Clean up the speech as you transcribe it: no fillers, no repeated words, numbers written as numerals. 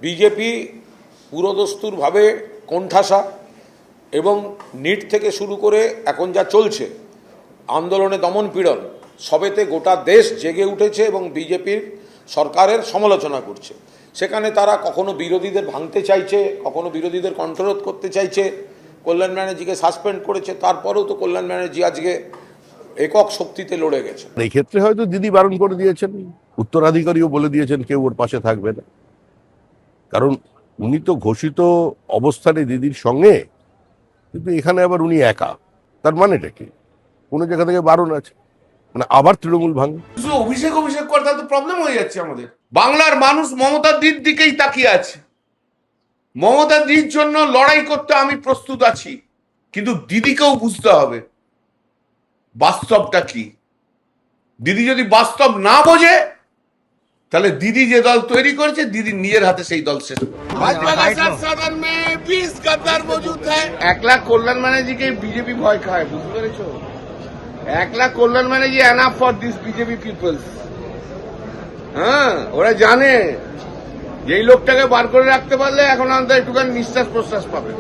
BJP পুরোদস্তুরভাবে কোণঠাসা এবং NEET থেকে শুরু করে এখন যা চলছে আন্দোলনে দমন পীড়ন সবেতে গোটা দেশ জেগে উঠেছে এবং বিজেপির সরকারের সমালোচনা করছে। সেখানে তারা কখনো বিরোধীদের ভাঙতে চাইছে, কখনো বিরোধীদের কণ্ঠরোধ করতে চাইছে। কল্যাণ ব্যানার্জিকে সাসপেন্ড করেছে, তারপরেও তো কল্যাণ ব্যানার্জি আজকে একক শক্তিতে লড়ে গেছে। এই ক্ষেত্রে হয়তো দিদি বারণ করে দিয়েছেন, উত্তরাধিকারীও বলে দিয়েছেন কেউ ওর পাশে থাকবে না, কারণ উনি তো ঘোষিত অবস্থানে দিদির সঙ্গে, কিন্তু এখানে আবার উনি একা। তার মানেটা কি? কোনো জায়গা থেকে বারণ আছে, মানে আবার তৃণমূল ভাঙে। অভিষেক করে তাহলে তো প্রবলেম হয়ে যাচ্ছে আমাদের। বাংলার মানুষ মমতা দিদির দিকেই তাকিয়ে আছে। মমতা দিদির জন্য লড়াই করতে আমি প্রস্তুত আছি, কিন্তু দিদিকেও বুঝতে হবে বাস্তবটা কি। দিদি যদি বাস্তব না বোঝে তাহলে দিদি যে দল তৈরি করেছে দিদি নিজের হাতে সেই দল শেষ করবে। 1 লাখ কল্যাণ ব্যানার্জিকে বিজেপি ভয় খায়, বুঝতে পেরেছো? 1 lakh Kalyan Banerjee enough for this BJP peoples. হ্যাঁ, ওরা জানে যে এই লোকটাকে বার করে রাখতে পারলে এখন আমাদের একটুখানি নিঃশ্বাস প্রশ্বাস পাবে।